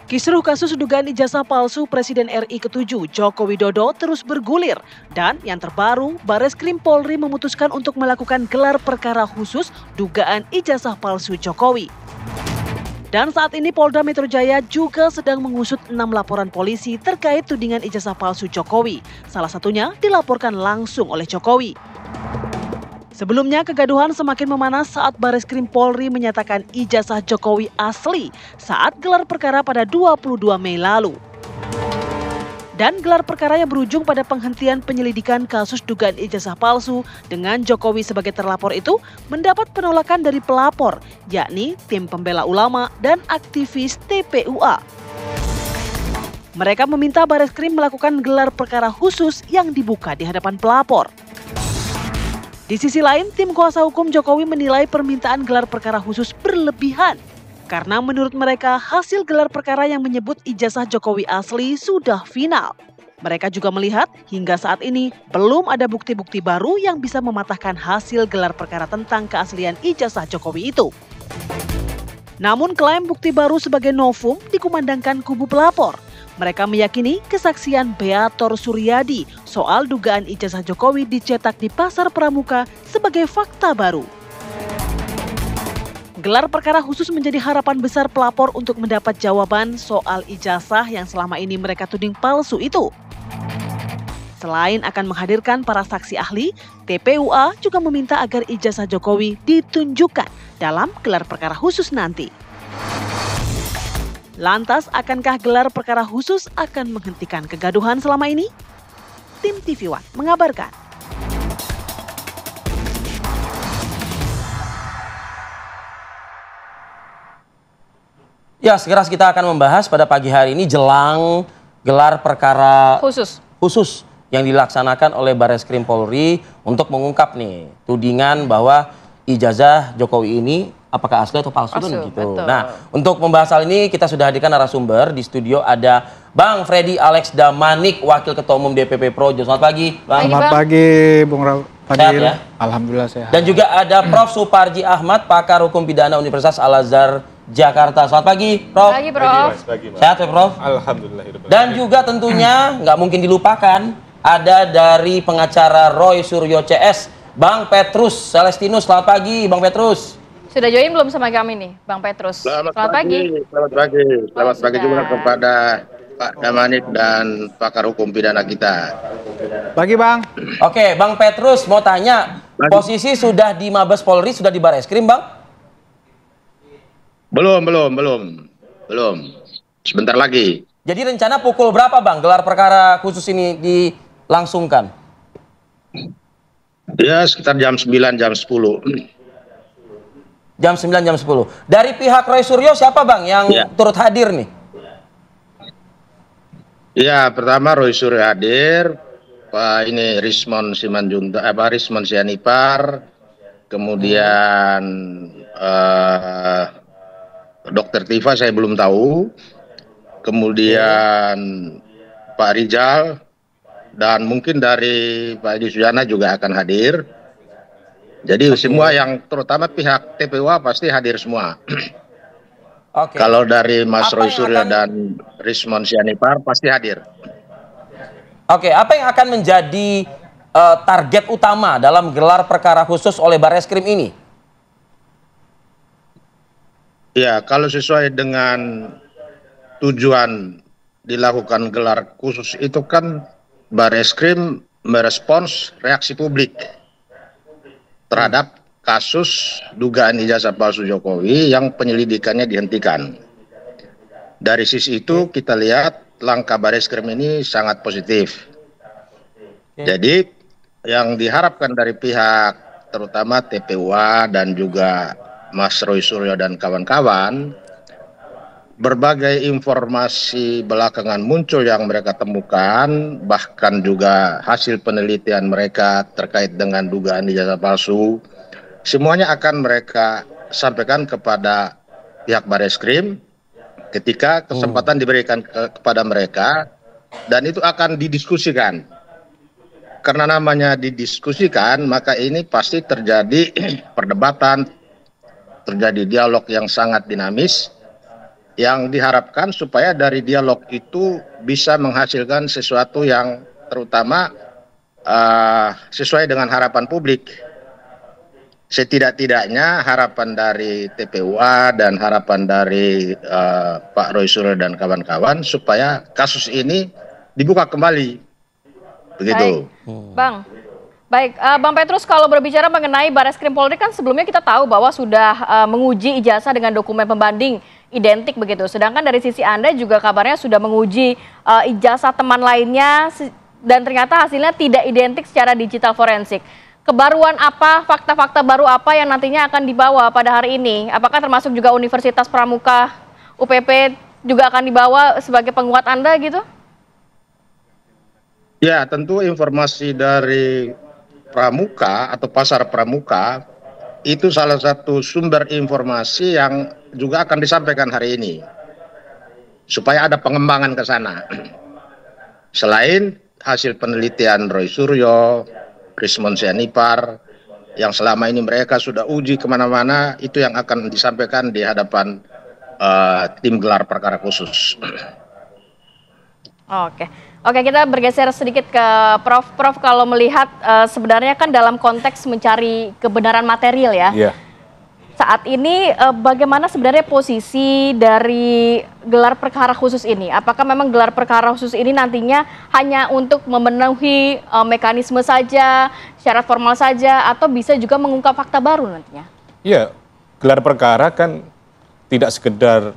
Kisruh kasus dugaan ijazah palsu Presiden RI ke-7 Joko Widodo terus bergulir. Dan yang terbaru, Bareskrim Polri memutuskan untuk melakukan gelar perkara khusus dugaan ijazah palsu Jokowi. Dan saat ini Polda Metro Jaya juga sedang mengusut 6 laporan polisi terkait tudingan ijazah palsu Jokowi. Salah satunya dilaporkan langsung oleh Jokowi. Sebelumnya, kegaduhan semakin memanas saat Bareskrim Polri menyatakan ijazah Jokowi asli saat gelar perkara pada 22 Mei lalu. Dan gelar perkara yang berujung pada penghentian penyelidikan kasus dugaan ijazah palsu dengan Jokowi sebagai terlapor itu mendapat penolakan dari pelapor, yakni tim pembela ulama dan aktivis TPUA. Mereka meminta Bareskrim melakukan gelar perkara khusus yang dibuka di hadapan pelapor. Di sisi lain, tim kuasa hukum Jokowi menilai permintaan gelar perkara khusus berlebihan. Karena menurut mereka hasil gelar perkara yang menyebut ijazah Jokowi asli sudah final. Mereka juga melihat hingga saat ini belum ada bukti-bukti baru yang bisa mematahkan hasil gelar perkara tentang keaslian ijazah Jokowi itu. Namun klaim bukti baru sebagai novum dikumandangkan kubu pelapor. Mereka meyakini kesaksian Beator Suryadi soal dugaan ijazah Jokowi dicetak di Pasar Pramuka sebagai fakta baru. Gelar perkara khusus menjadi harapan besar pelapor untuk mendapat jawaban soal ijazah yang selama ini mereka tuding palsu itu. Selain akan menghadirkan para saksi ahli, TPUA juga meminta agar ijazah Jokowi ditunjukkan dalam gelar perkara khusus nanti. Lantas, akankah gelar perkara khusus akan menghentikan kegaduhan selama ini? Tim TV One mengabarkan. Ya, sekarang kita akan membahas pada pagi hari ini jelang gelar perkara khusus yang dilaksanakan oleh Bareskrim Polri untuk mengungkap nih tudingan bahwa ijazah Jokowi ini apakah asli atau palsu kan gitu. Betul. Nah, untuk membahas hal ini kita sudah hadirkan narasumber. Di studio ada Bang Freddy Alex Damanik, Wakil Ketua Umum DPP Projo. Selamat pagi, Bang. Selamat pagi, Bung Sehat Fadil. ya? Alhamdulillah sehat. Dan juga ada Prof. Suparji Ahmad, Pakar Hukum Pidana Universitas Al-Azhar Jakarta. Selamat pagi, Prof. Pagi, Prof. Sehat ya, Prof? Alhamdulillah. Dan juga tentunya nggak mungkin dilupakan ada dari pengacara Roy Suryo CS, Bang Petrus Celestinus. Selamat pagi, Bang Petrus. Sudah join belum sama kami nih, Bang Petrus? Selamat pagi. Selamat pagi juga kepada Pak Damanik dan pakar hukum pidana kita. Pagi, Bang. Oke, Bang Petrus mau tanya, posisi sudah di Mabes Polri, sudah di Bareskrim, Bang? Belum. Sebentar lagi. Jadi rencana pukul berapa, Bang, gelar perkara khusus ini dilangsungkan? Ya, sekitar jam 9, jam 10. Jam 9, jam 10. Dari pihak Roy Suryo siapa, Bang, yang turut hadir nih? Ya, pertama Roy Suryo hadir, Pak ini Rismon Sianipar, kemudian Dr. Tifa saya belum tahu, kemudian Pak Rizal, dan mungkin dari Pak Edi Sujana juga akan hadir. Jadi semua yang terutama pihak TPUA pasti hadir semua. Kalau dari Mas Roy Suryo dan Rismon Sianipar pasti hadir. Oke, apa yang akan menjadi target utama dalam gelar perkara khusus oleh Bareskrim ini? Ya, kalau sesuai dengan tujuan dilakukan gelar khusus itu kan Bareskrim merespons reaksi publik terhadap kasus dugaan ijazah palsu Jokowi yang penyelidikannya dihentikan. Dari sisi itu kita lihat langkah Bareskrim ini sangat positif. Jadi yang diharapkan dari pihak terutama TPUA dan juga Mas Roy Suryo dan kawan-kawan, berbagai informasi belakangan muncul yang mereka temukan, bahkan juga hasil penelitian mereka terkait dengan dugaan ijazah palsu, semuanya akan mereka sampaikan kepada pihak Bareskrim ketika kesempatan diberikan kepada mereka, dan itu akan didiskusikan. Karena namanya didiskusikan, maka ini pasti terjadi perdebatan, terjadi dialog yang sangat dinamis, yang diharapkan supaya dari dialog itu bisa menghasilkan sesuatu yang terutama sesuai dengan harapan publik. Setidak-tidaknya harapan dari TPUA dan harapan dari Pak Roy Suryo dan kawan-kawan supaya kasus ini dibuka kembali. Begitu. Baik, Bang Petrus, kalau berbicara mengenai Bareskrim Polri kan sebelumnya kita tahu bahwa sudah menguji ijazah dengan dokumen pembanding identik begitu. Sedangkan dari sisi Anda juga kabarnya sudah menguji ijazah teman lainnya dan ternyata hasilnya tidak identik secara digital forensik. Kebaruan apa, fakta-fakta baru apa yang nantinya akan dibawa pada hari ini? Apakah termasuk juga Universitas Pramuka UPP juga akan dibawa sebagai penguat Anda gitu? Ya, tentu informasi dari Pramuka atau Pasar Pramuka itu salah satu sumber informasi yang juga akan disampaikan hari ini. Supaya ada pengembangan ke sana. Selain hasil penelitian Roy Suryo, Rismond Sianipar, yang selama ini mereka sudah uji kemana-mana, itu yang akan disampaikan di hadapan tim gelar perkara khusus. Oke, kita bergeser sedikit ke Prof. Prof, kalau melihat sebenarnya kan dalam konteks mencari kebenaran material ya. Iya. Saat ini bagaimana sebenarnya posisi dari gelar perkara khusus ini? Apakah memang gelar perkara khusus ini nantinya hanya untuk memenuhi mekanisme saja, syarat formal saja, atau bisa juga mengungkap fakta baru nantinya? Iya, gelar perkara kan tidak sekedar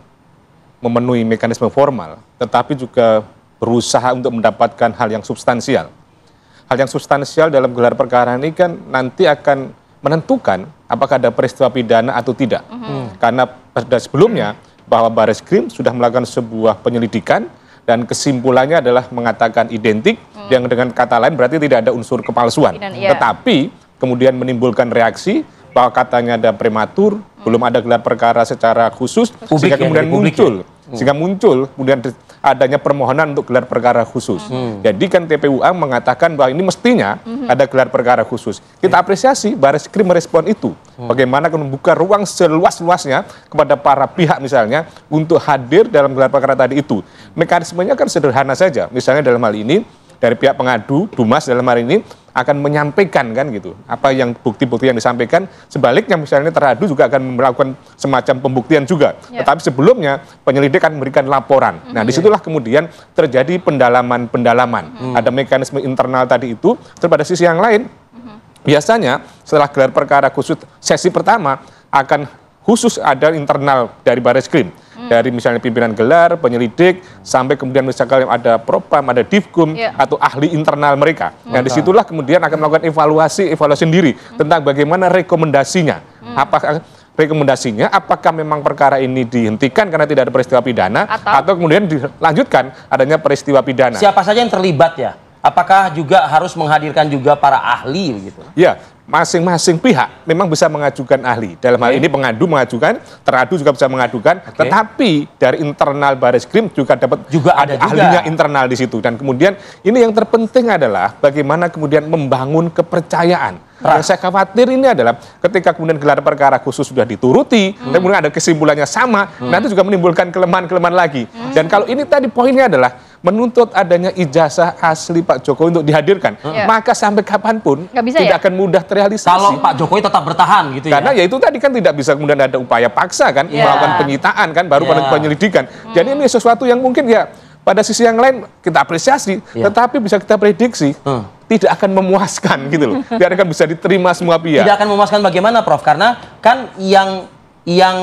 memenuhi mekanisme formal, tetapi juga berusaha untuk mendapatkan hal yang substansial. Hal yang substansial dalam gelar perkara ini kan nanti akan menentukan apakah ada peristiwa pidana atau tidak. Karena pada sebelumnya bahwa Bareskrim sudah melakukan sebuah penyelidikan dan kesimpulannya adalah mengatakan identik, yang dengan kata lain berarti tidak ada unsur kepalsuan. Tetapi kemudian menimbulkan reaksi bahwa katanya ada prematur, belum ada gelar perkara secara khusus, sehingga kemudian muncul kemudian adanya permohonan untuk gelar perkara khusus. Jadi kan TPUA mengatakan bahwa ini mestinya ada gelar perkara khusus. Kita apresiasi Bareskrim merespon itu. Bagaimana membuka ruang seluas-luasnya kepada para pihak misalnya untuk hadir dalam gelar perkara tadi itu. Mekanismenya kan sederhana saja. Misalnya dalam hal ini dari pihak pengadu, Dumas dalam hal ini akan menyampaikan kan gitu apa yang bukti-bukti yang disampaikan, sebaliknya misalnya teradu juga akan melakukan semacam pembuktian juga. Tetapi sebelumnya penyelidik akan memberikan laporan. Nah, disitulah kemudian terjadi pendalaman. Ada mekanisme internal tadi itu. Terus pada sisi yang lain biasanya setelah gelar perkara khusus sesi pertama akan khusus ada internal dari Bareskrim. Dari misalnya pimpinan gelar, penyelidik, sampai kemudian misalkan ada propam, ada divkum, atau ahli internal mereka. Nah, disitulah kemudian akan melakukan evaluasi sendiri tentang bagaimana rekomendasinya. Apakah memang perkara ini dihentikan karena tidak ada peristiwa pidana, atau kemudian dilanjutkan adanya peristiwa pidana. Siapa saja yang terlibat ya? Apakah juga harus menghadirkan juga para ahli begitu? Ya, masing-masing pihak memang bisa mengajukan ahli. Dalam hal ini pengadu mengajukan, teradu juga bisa mengadukan, tetapi dari internal Bareskrim juga dapat ada ahlinya internal di situ. Dan kemudian ini yang terpenting adalah bagaimana kemudian membangun kepercayaan. Yang saya khawatir ini adalah ketika kemudian gelar perkara khusus sudah dituruti, kemudian ada kesimpulannya sama, nanti juga menimbulkan kelemahan-kelemahan lagi. Dan kalau ini tadi poinnya adalah menuntut adanya ijazah asli Pak Jokowi untuk dihadirkan, maka sampai kapanpun tidak akan mudah terrealisasi. Kalau Pak Jokowi tetap bertahan gitu ya. Karena ya itu tadi kan tidak bisa kemudian ada upaya paksa kan, melakukan penyitaan kan, baru pada penyelidikan. Jadi ini sesuatu yang mungkin ya pada sisi yang lain kita apresiasi, tetapi bisa kita prediksi tidak akan memuaskan gitu loh. Tidak akan bisa diterima semua pihak. Tidak akan memuaskan bagaimana Prof? Karena kan yang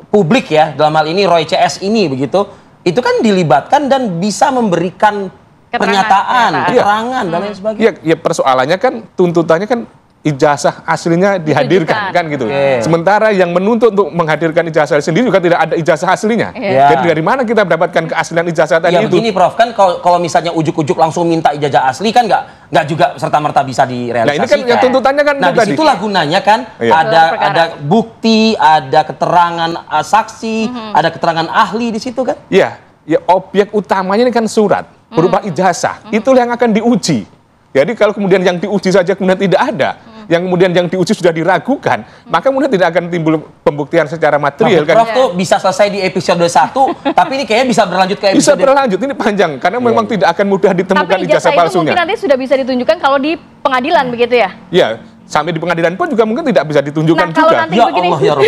publik ya, dalam hal ini Roy CS ini begitu, itu kan dilibatkan dan bisa memberikan pernyataan, keterangan dan lain sebagainya. Ya persoalannya kan tuntutannya kan ijazah aslinya dihadirkan kan gitu. Sementara yang menuntut untuk menghadirkan ijazah sendiri juga tidak ada ijazah aslinya. Jadi dari mana kita mendapatkan keaslian ijazah tadi itu? Begini Prof, kan kalau misalnya ujuk-ujuk langsung minta ijazah asli kan nggak juga serta-merta bisa direalisasikan. Nah ini kan yang tuntutannya kan nah disitulah gunanya kan ada bukti, ada keterangan saksi, ada keterangan ahli di situ kan? Iya, ya objek utamanya ini kan surat berupa ijazah. Itulah yang akan diuji. Jadi kalau kemudian yang diuji saja kemudian tidak ada, yang kemudian yang diuji sudah diragukan, maka kemudian tidak akan timbul pembuktian secara material. Prof tuh bisa selesai di episode 1, tapi ini kayaknya bisa berlanjut ke episode. Bisa berlanjut, ini panjang karena memang tidak akan mudah ditemukan ijazah palsunya. Tapi mungkin nanti sudah bisa ditunjukkan kalau di pengadilan begitu ya? Iya, sampai di pengadilan pun juga mungkin tidak bisa ditunjukkan kalau juga. Nanti begini, Allah ya Rob.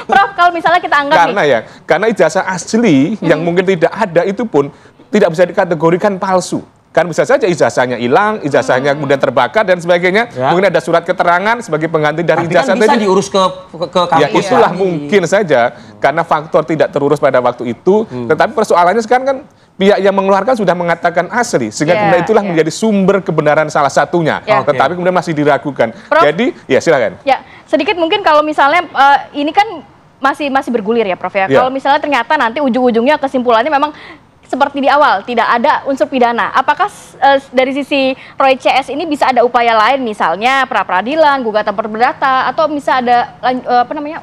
Prof, kalau misalnya kita anggap karena ijazah asli yang mungkin tidak ada itu pun tidak bisa dikategorikan palsu. Kan bisa saja ijazahnya hilang, ijazahnya kemudian terbakar dan sebagainya. Mungkin ada surat keterangan sebagai pengganti dari ijazah kan bisa diurus ke kampus. Ya itulah mungkin saja karena faktor tidak terurus pada waktu itu. Tetapi persoalannya sekarang kan pihak yang mengeluarkan sudah mengatakan asli, sehingga kemudian itulah menjadi sumber kebenaran salah satunya. Tetapi kemudian masih diragukan. Prof, jadi ya silakan. Ya sedikit mungkin kalau misalnya ini kan masih bergulir ya Prof ya. Kalau misalnya ternyata nanti ujung-ujungnya kesimpulannya memang seperti di awal, tidak ada unsur pidana. Apakah dari sisi Roy CS ini bisa ada upaya lain, misalnya pra-peradilan, gugatan perdata, atau bisa ada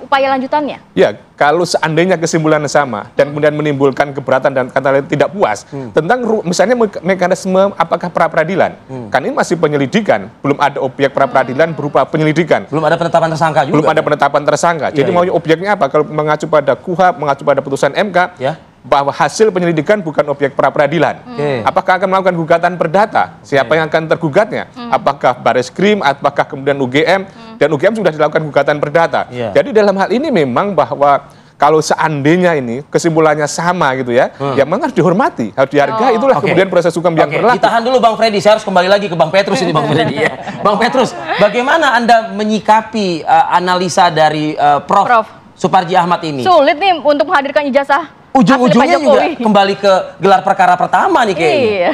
upaya lanjutannya? Ya, kalau seandainya kesimpulannya sama dan kemudian menimbulkan keberatan dan kata lain tidak puas tentang misalnya mekanisme apakah pra-peradilan, kan ini masih penyelidikan, belum ada objek pra-peradilan berupa penyelidikan. Belum ada penetapan tersangka juga. Belum ada penetapan tersangka. Jadi mau objeknya apa? Kalau mengacu pada KUHP, mengacu pada putusan MK, bahwa hasil penyelidikan bukan objek pra-peradilan. Apakah akan melakukan gugatan perdata? Siapa yang akan tergugatnya? Apakah Bareskrim, apakah kemudian UGM? Dan UGM sudah dilakukan gugatan perdata. Jadi dalam hal ini memang bahwa kalau seandainya ini kesimpulannya sama gitu ya, ya memang harus dihormati, harus dihargai. Itulah kemudian proses hukum yang berlaku. Ditahan dulu Bang Freddy, saya harus kembali lagi ke Bang Petrus ini Bang Freddy ya. Bang Petrus, bagaimana Anda menyikapi analisa dari Prof. Suparji Ahmad ini? Sulit nih untuk menghadirkan ijazah. Ujung-ujungnya juga kembali ke gelar perkara pertama nih kayaknya.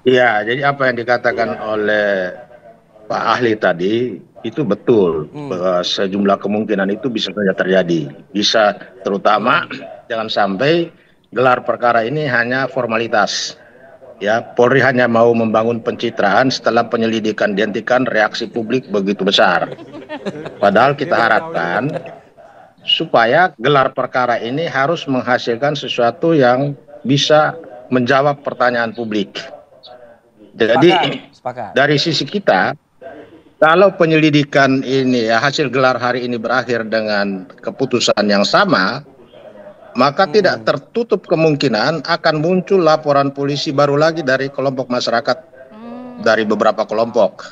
Iya, jadi apa yang dikatakan oleh Pak Ahli tadi itu betul, bahwa sejumlah kemungkinan itu bisa saja terjadi. Bisa terutama jangan sampai gelar perkara ini hanya formalitas. Ya, Polri hanya mau membangun pencitraan setelah penyelidikan dihentikan, reaksi publik begitu besar. Padahal kita harapkan supaya gelar perkara ini harus menghasilkan sesuatu yang bisa menjawab pertanyaan publik. Jadi dari sisi kita, kalau penyelidikan ini hasil gelar hari ini berakhir dengan keputusan yang sama, maka tidak tertutup kemungkinan akan muncul laporan polisi baru lagi dari kelompok masyarakat, dari beberapa kelompok.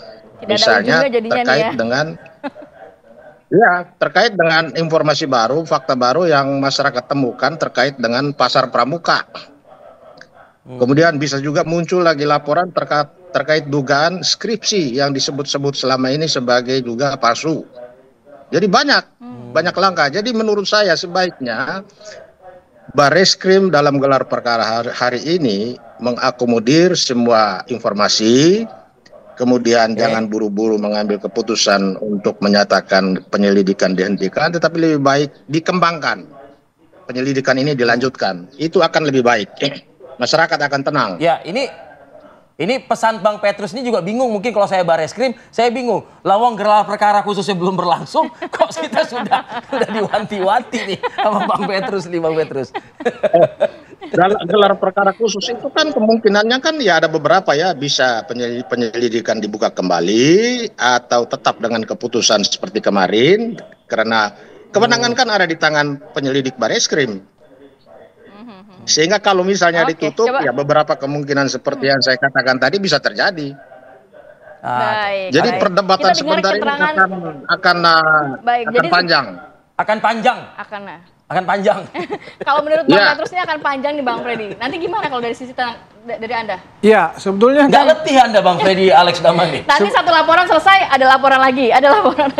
Misalnya terkait dengan terkait dengan informasi baru, fakta baru yang masyarakat temukan terkait dengan pasar pramuka. Kemudian bisa juga muncul lagi laporan terkait dugaan skripsi yang disebut-sebut selama ini sebagai juga palsu. Jadi banyak langkah. Jadi menurut saya sebaiknya Bareskrim dalam gelar perkara hari ini mengakomodir semua informasi. Kemudian jangan buru-buru mengambil keputusan untuk menyatakan penyelidikan dihentikan, tetapi lebih baik dikembangkan. Penyelidikan ini dilanjutkan. Itu akan lebih baik. Masyarakat akan tenang. Ya, ini pesan Bang Petrus ini juga bingung. Mungkin kalau saya Bareskrim, saya bingung. Lawang gelar perkara khususnya belum berlangsung, kok kita sudah diwanti-wanti nih sama Bang Petrus nih, Bang Petrus. Dalam gelar perkara khusus itu kan kemungkinannya kan ya ada beberapa ya, bisa penyelidikan dibuka kembali atau tetap dengan keputusan seperti kemarin, karena kewenangan kan ada di tangan penyelidik Bareskrim. Sehingga kalau misalnya ditutup ya beberapa kemungkinan seperti yang saya katakan tadi bisa terjadi. Jadi perdebatan sebentar ini akan panjang. Akan panjang. Kalau menurut Bang Petrus ini akan panjang nih Bang Freddy. Nanti gimana kalau dari sisi dari Anda? Ya, sebetulnya nggak letih Anda Bang Freddy Alex Damani. Nanti satu laporan selesai, ada laporan lagi.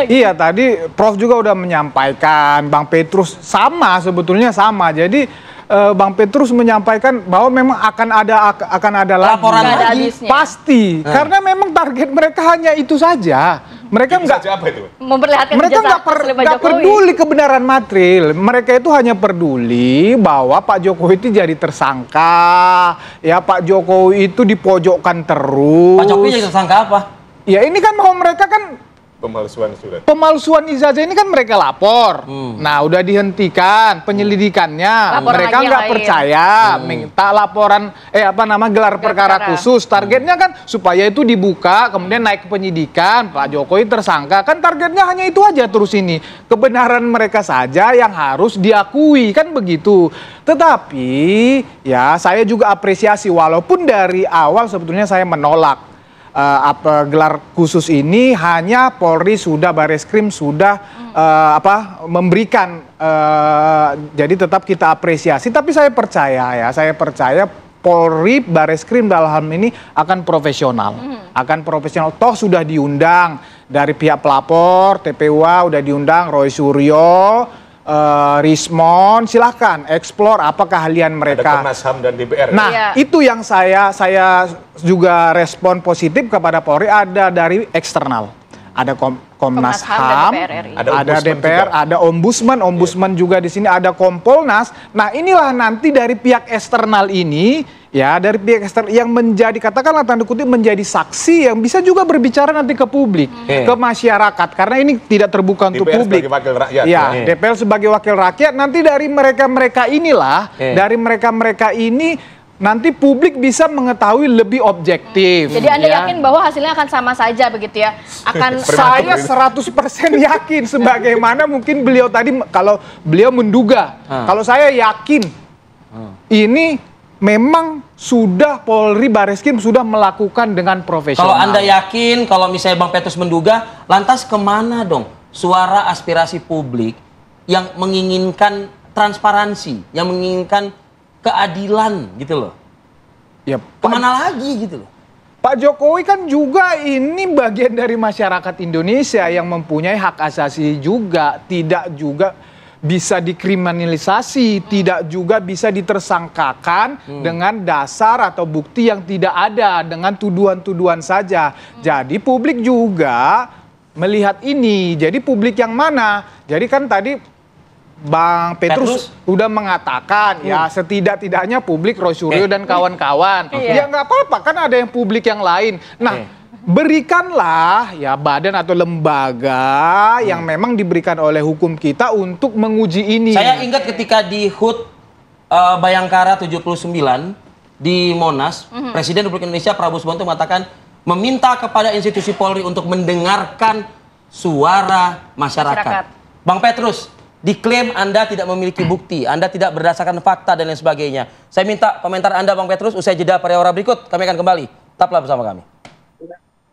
Iya, tadi Prof juga udah menyampaikan, Bang Petrus sama sebetulnya sama. Jadi Bang Petrus menyampaikan bahwa memang akan ada laporan lagi. Pasti, karena memang target mereka hanya itu saja. Mereka nggak peduli kebenaran material. Mereka itu hanya peduli bahwa Pak Jokowi itu jadi tersangka, ya Pak Jokowi itu dipojokkan terus. Pak Jokowi jadi tersangka apa? Ya ini kan bahwa mereka kan Pemalsuan surat. Pemalsuan ijazah ini kan mereka lapor. Nah, udah dihentikan penyelidikannya. Mereka nggak percaya, minta laporan gelar perkara khusus. Targetnya kan supaya itu dibuka, kemudian naik ke penyidikan, Pak Jokowi tersangka. Kan targetnya hanya itu aja terus ini. Kebenaran mereka saja yang harus diakui, kan begitu. Tetapi ya saya juga apresiasi walaupun dari awal sebetulnya saya menolak gelar khusus ini, hanya Polri sudah, Bareskrim sudah memberikan, jadi tetap kita apresiasi. Tapi saya percaya Polri, Bareskrim dalam hal ini akan profesional, toh sudah diundang dari pihak pelapor, TPUA udah diundang, Roy Suryo, Rismon, silahkan eksplor apa keahlian mereka. Ada Komnas HAM dan DPR. Nah, itu yang saya juga respon positif kepada Polri, ada dari eksternal. Ada Komnas HAM, ada DPR, ada Ombudsman juga di sini, ada Kompolnas. Nah, inilah nanti dari pihak eksternal ini, ya, dari pihak eksternal yang menjadi, katakanlah tanda kutip, menjadi saksi yang bisa juga berbicara nanti ke publik, ke masyarakat, karena ini tidak terbuka untuk DPR publik. Sebagai wakil rakyat. Ya, DPR sebagai wakil rakyat, nanti dari mereka-mereka inilah, dari mereka-mereka ini nanti publik bisa mengetahui lebih objektif. Jadi Anda yakin bahwa hasilnya akan sama saja begitu ya? Saya 100% yakin, sebagaimana mungkin beliau tadi, kalau beliau menduga, kalau saya yakin ini memang sudah Polri, Bareskrim sudah melakukan dengan profesional. Kalau Anda yakin, kalau misalnya Bang Petrus menduga, lantas kemana dong suara aspirasi publik yang menginginkan transparansi, yang menginginkan keadilan gitu loh? Ya, kemana lagi gitu loh? Pak Jokowi kan juga ini bagian dari masyarakat Indonesia yang mempunyai hak asasi juga, tidak juga bisa dikriminalisasi, tidak juga bisa ditersangkakan dengan dasar atau bukti yang tidak ada, dengan tuduhan-tuduhan saja. Jadi publik juga melihat ini. Jadi publik yang mana? Jadi kan tadi Bang Petrus udah mengatakan ya setidak-tidaknya publik Roy Suryo dan kawan-kawan. Ya nggak apa-apa, kan ada yang publik yang lain. Nah, berikanlah ya badan atau lembaga yang memang diberikan oleh hukum kita untuk menguji ini. Saya ingat ketika di HUT Bayangkara 79 di Monas, Presiden Republik Indonesia Prabowo Subianto mengatakan meminta kepada institusi Polri untuk mendengarkan suara masyarakat. Bang Petrus, diklaim Anda tidak memiliki bukti, Anda tidak berdasarkan fakta dan lain sebagainya. Saya minta komentar Anda Bang Petrus usai jeda pariwara berikut. Kami akan kembali. Tetaplah bersama kami.